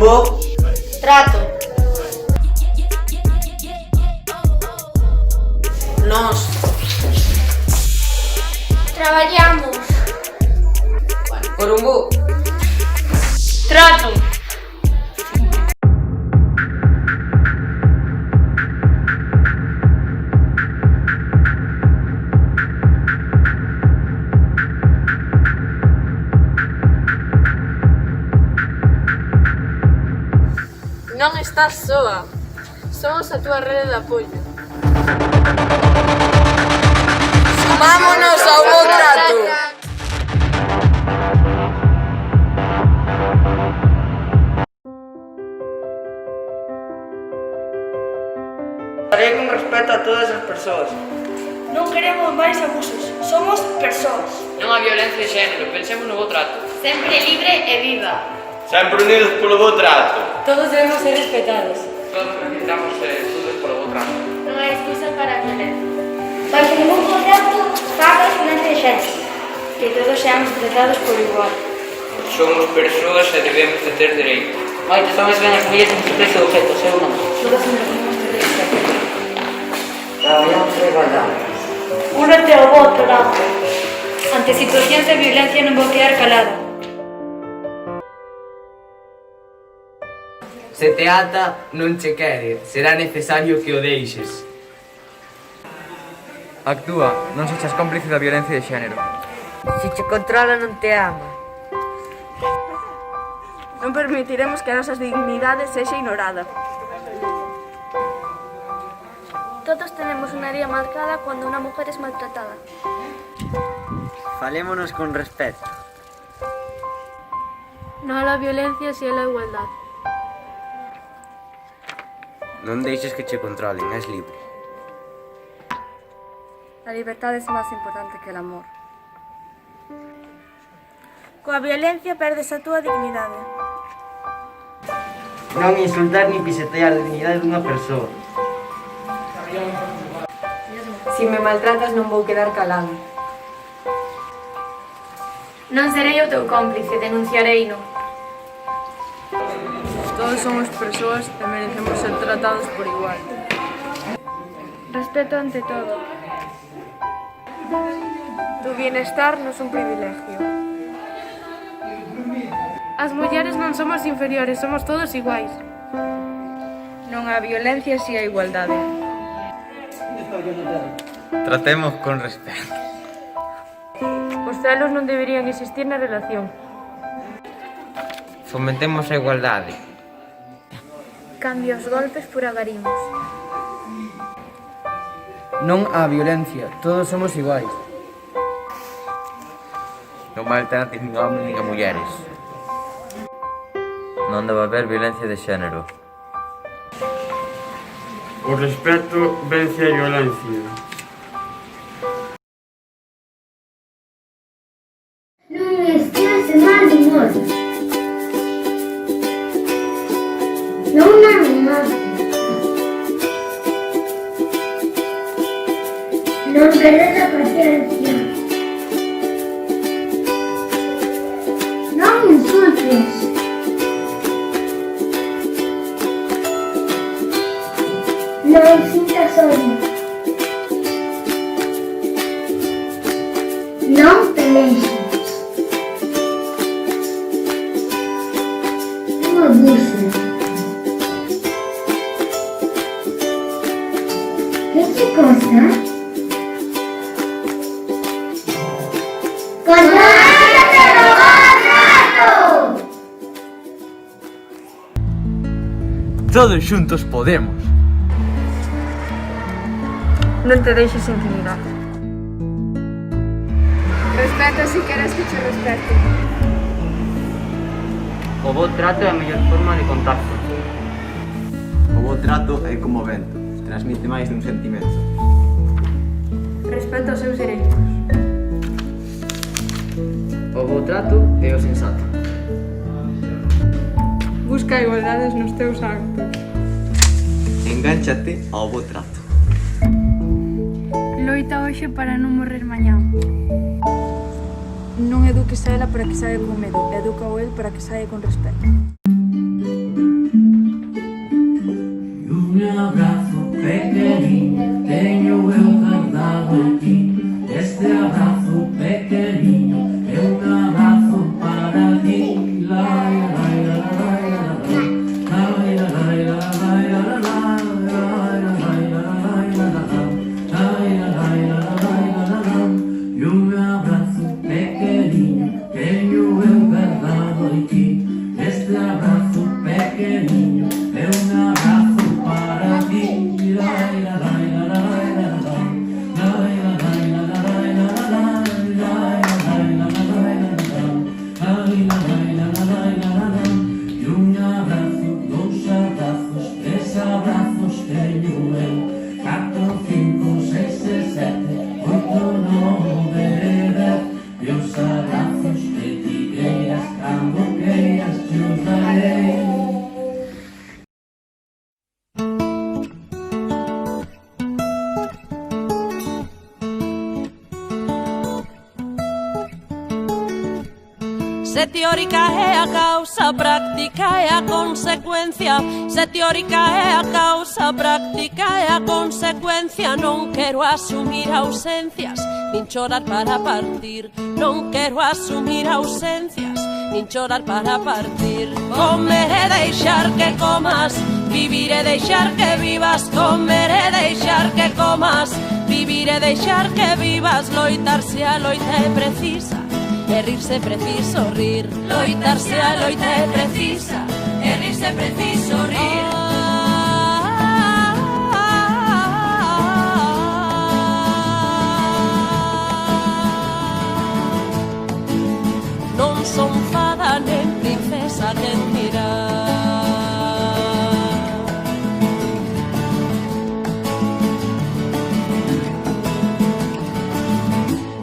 bo trato. Nós Traballamos. por un bo Trato. Non estás soa. Somos a túa rede de apoio. Sumámonos ao bo trato. Farei con respeto a todas as persoas. Non queremos máis abusos, somos persoas. Non a violencia de xénero, pensemos no bo trato. Sempre libre e viva. Sempre unidos polo bo trato. Todos debemos ser respetados. Todos necesitamos todos polo bo trato. Non hai excusa para a violencia. Para que ningún contrato faga violencia de xénero. Que todos seamos tratados por igual. Somos persoas e debemos de ter dereito. Moitas homens ven as mulleres en precio de objetos, eu non. Todos merecemos ter respeto. Traballamos a igualdade. Únete ao bo trato. Ante situacións de violencia non vou quedar calada. Se te ata, non che quere, será necesario que o deixes. Actúa, non sexas cómplice da violencia de xénero. Se te controla non te ama. Non permitiremos que a nosa dignidade sexa ignorada. Todos tenemos una herida marcada cuando una mujer es maltratada. Falémonos con respeto. No a la violencia, sí a la igualdad. Non deixes que che controlen, és libre. La libertad es más importante que el amor. Coa violencia perdes a túa dignidade. Non insultar ni pisotear a dignidade dunha persoa. Se me maltratas non vou quedar calada. Non serei o teu cómplice, denunciarei no. Todos somos persoas e merecemos ser tratados por igual. Respeto ante todo. Tu bienestar non é un privilegio. As mulleres non somos inferiores, somos todos iguais. Non a violencia, si a igualdade. Tratemos con respeto. Os celos non deberían existir na relación. Fomentemos a igualdade. Cambia os golpes por agarimos. Non á violencia, todos somos iguais. Non maltrates nin a homes nin a mulleres. Non debe haber violencia de xénero. O respeto vence a violencia. Non estias de mal humor. Non me amaste. Non perdes a paciencia. Non insultes. Non sintas odio. Non pelexes. Non abuses. Que te costa? ¡Contrólate, robot rato! Todos xuntos podemos. Non te deixes intimidar. Respeta si queres que te respete. O bo trato é a mellor forma de contacto. O bo trato é como o vento, transmite máis dun sentimento. Respeta os seus dereitos. O bo trato é o sensato. Busca igualdades nos teus actos. Engánchate ao bo trato. Loita hoxe para non morrer mañá. Non eduques a ela para que saia con medo, educa o el para que saia con respeto. pequeniño que eu verdade aquí. Este abrazo pequeniño é un abrazo para ti. E un abrazo, dous abrazos, tres abrazos teño eu. 4, 5, 6, 7, 8, 9, 10. E os abrazos que ti queiras, cando queiras, te os darei. Se teórica é a causa, práctica é a consecuencia. Se teórica é a causa, práctica é a consecuencia. Non quero asumir ausencias, nin chorar para partir. Non quero asumir ausencias, nin chorar para partir. Comer e deixar que comas, vivir e deixar que vivas. Comer e deixar que comas, vivir e deixar que vivas. Loitar se a loita é precisa, e rirse preciso rir. Loitarse a loita é precisa, e rirse preciso rir. Non son fada nen princesa quen mirar.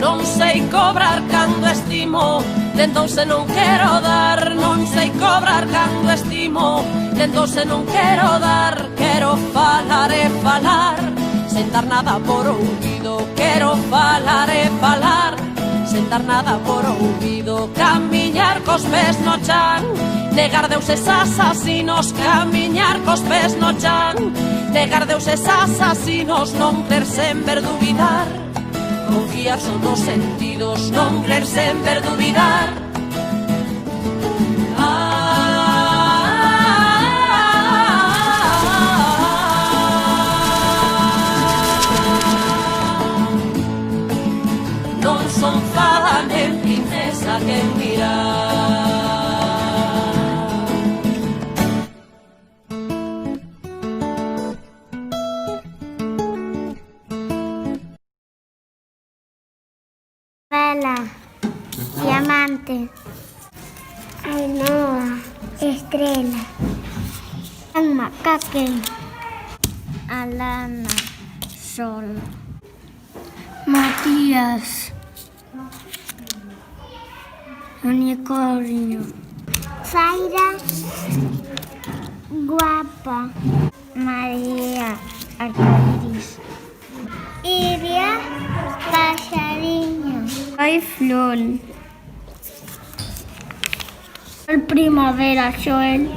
Non sei cobrar cando estimo, entón se non quero dar. Non sei cobrar cando estimo, entón se non quero dar. Quero falar e falar, sen dar nada por ouvido. Quero falar e falar, sen dar nada por ouvido. Camiñar cos pés no chan, negar deuses asasinos. Camiñar cos pés no chan, negar deuses asasinos. Non crer sen ver duvidar, confiar son dos sentidos. Non crer sen ver duvidar. Non son fada nen princesa quen mirar. Vela, diamante, Ainhoa, estrela, macaque, Alana, sol, Matías, unicornio, Zaira, guapa, María, arcoiris, Iria, pajarinho, hay flor, el primavera, Joel,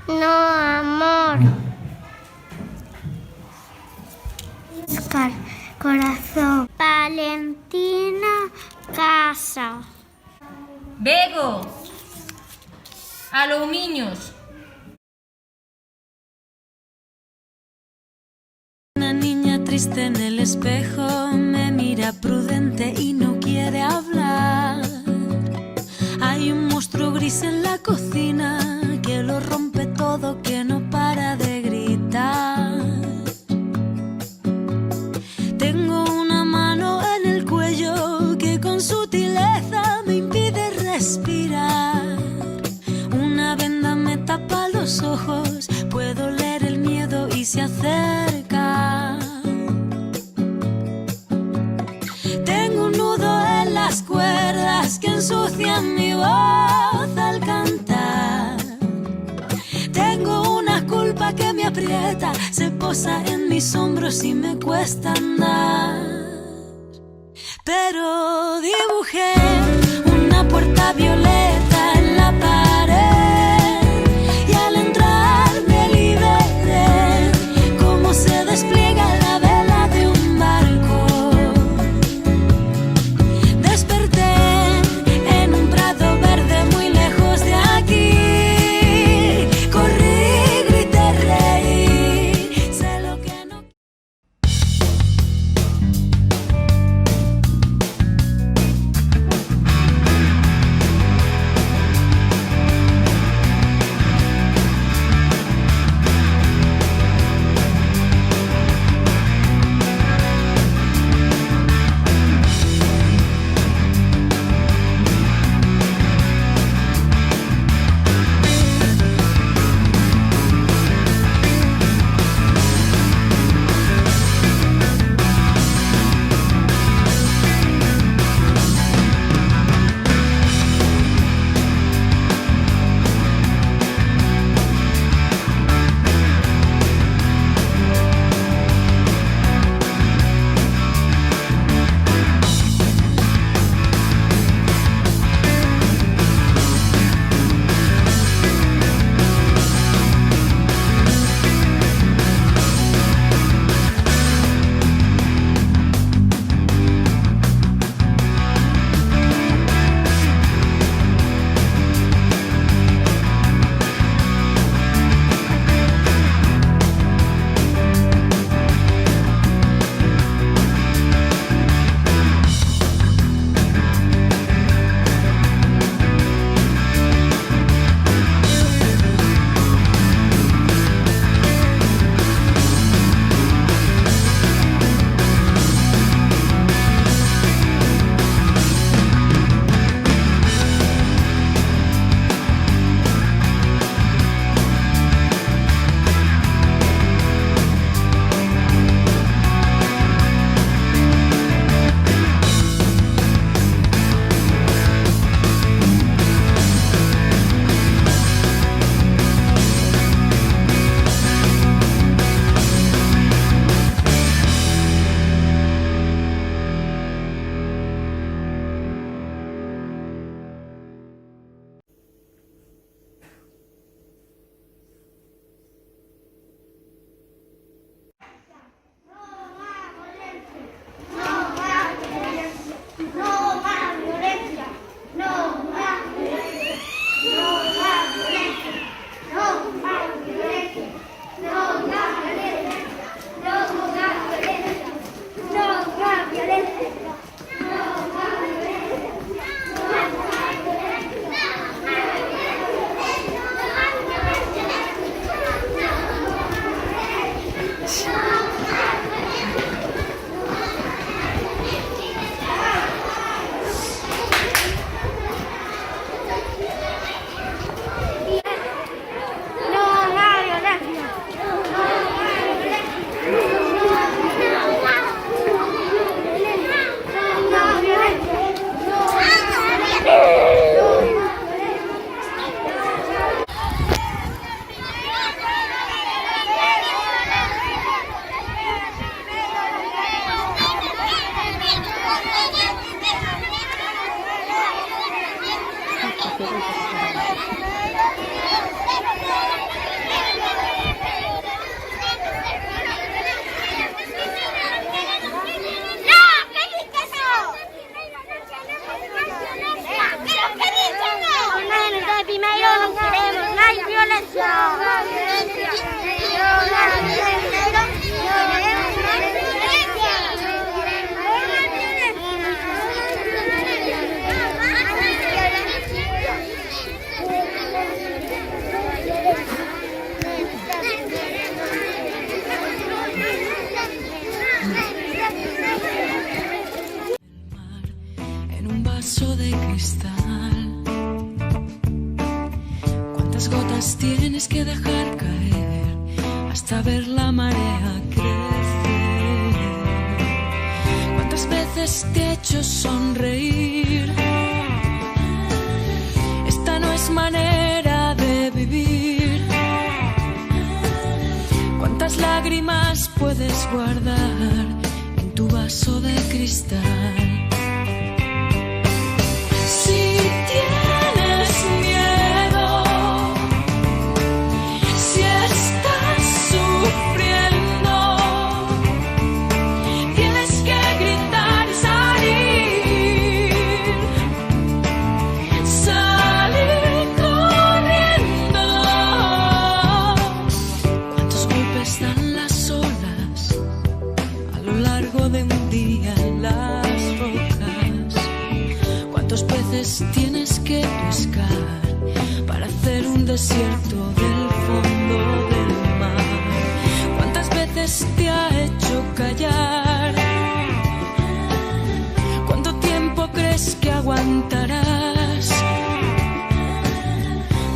no amor, Oscar, corazón, Valentina, casa, Bego, alumiños. Una niña triste en el espejo me mira prudente y no quiere hablar. Hay un monstruo gris en la cocina que lo rompe todo, que no para de gritar. Tengo una mano en el cuello que con sutileza me impide respirar. Una venda me tapa los ojos, puedo leer el miedo y se acerca. Tengo un nudo en las cuerdas que ensucian mi voz al cantar. Tengo una culpa que me aprieta, se posa en mis hombros y me cuesta andar. Pero dibujé una puerta violeta en la pared y al entrar me liberé, como se despliega la vela de un barco. Desperté en un prado verde muy lejos de aquí. Corrí, grité, reí. En un vaso de cristal, ¿cuántas gotas tienes que dejar caer hasta ver la marea crecer? ¿Cuántas veces te he hecho sonreír? Esta no es manera de vivir. ¿Cuántas lágrimas puedes guardar en tu vaso de cristal? Si tienes miedo, si estás sufriendo, tienes que gritar y salir corriendo. ¿Cuántos golpes dan las olas a lo largo de un día en las rocas? ¿Cuántos peces tienes que pescar para hacer un desierto del fondo del mar? ¿Cuántas veces te ha hecho callar? ¿Cuánto tiempo crees que aguantarás?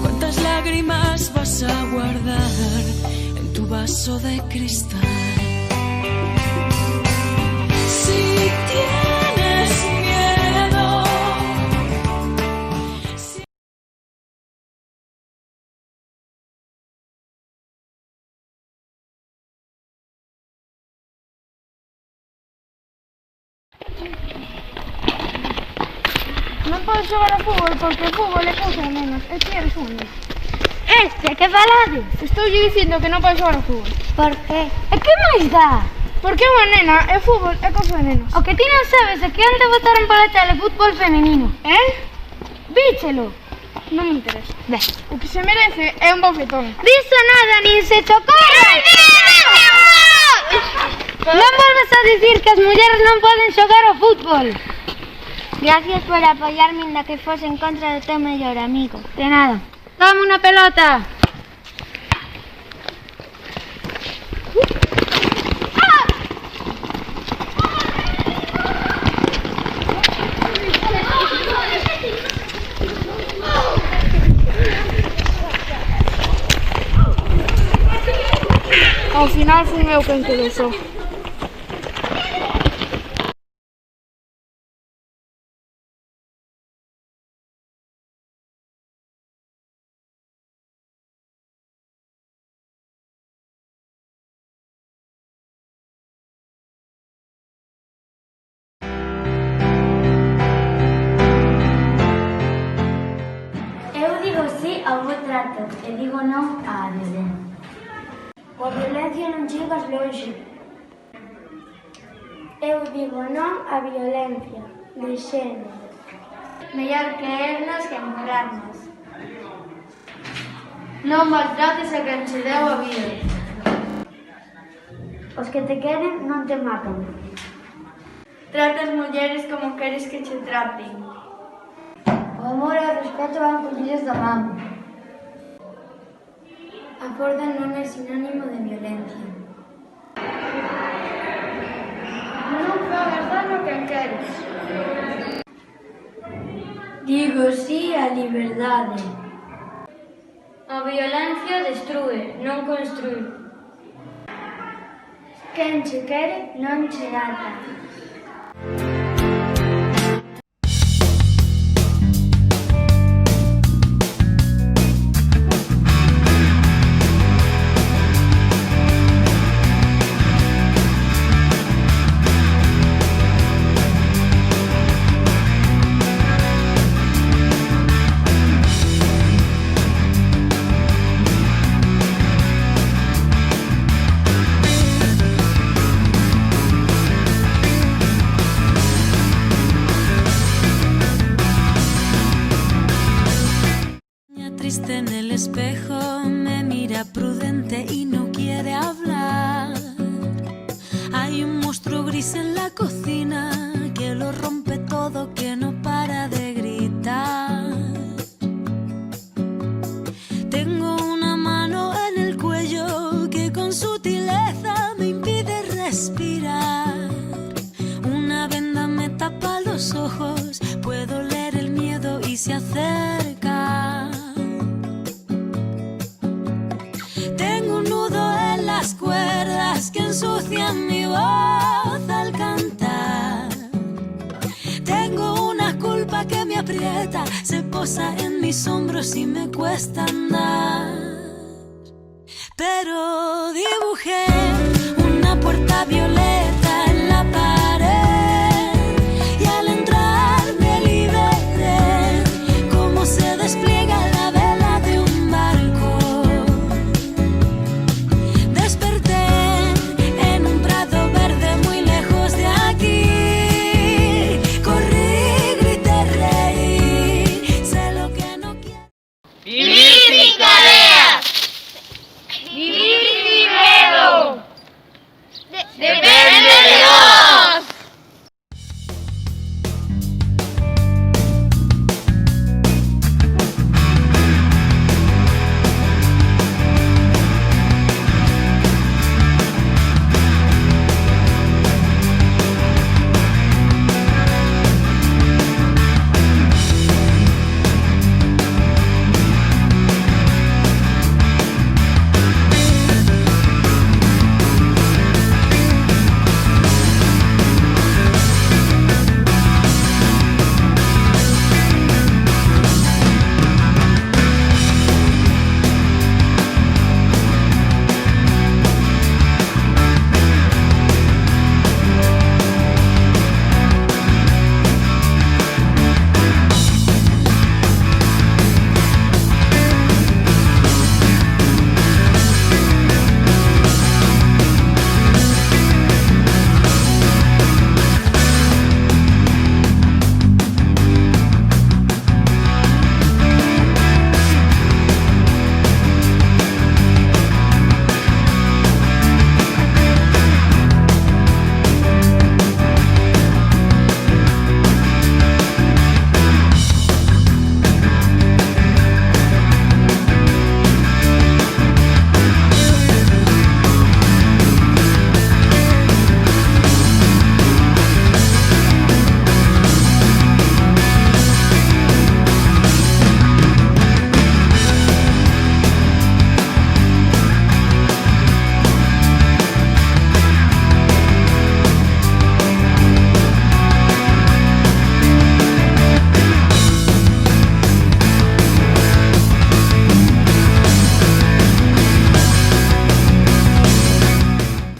¿Cuántas lágrimas vas a guardar en tu vaso de cristal? Si tienes miedo, Non podes xogar a fútbol porque o fútbol é cousa de nenos. E ti eres un neno. Que falades? Estou dicindo que non podes xogar a fútbol. Por qué? E que máis dá? Porque é unha nena e o fútbol é cousa de nenos. O que ti non sabes é que onde botaron pola tele fútbol femenino. Víchelo. Non me interesa. Ve. O que se merece é un bofetón. Diso nada, nin se te ocorre. Non volves a dicir que as mulleres non poden xogar ao fútbol. Gracias por apoyarme inda que fose en contra do teu mellor amigo. De nada. Dame unha pelota. Ao final fui eu quen quedou só. Eu digo sí ao bo trato e digo non á violencia. Coa violencia non chegas longe. Eu digo non á violencia de xénero. Mellor querernos que morrarnos. Non maltrates a quen che deu a vida. Os que te queren non te matan. Trata as mulleres como queres que che traten. O amor e o respeto van collidos da man. A forza non é sinónimo de violencia. Digo sí á liberdade. A violencia destrúe, non construe. Quen che quere non che ata. Triste en el espejo, me mira prudente y no quiere hablar. Hay un monstruo gris en la cocina que lo rompe todo, que no para de gritar. Tengo una mano en el cuello que con sutileza me impide respirar. Una venda me tapa los ojos, puedo leer el miedo y se acerca. Las cuerdas que ensucian mi voz al cantar. Tengo una culpa que me aprieta, se posa en mis hombros y me cuesta andar. Pero dibujé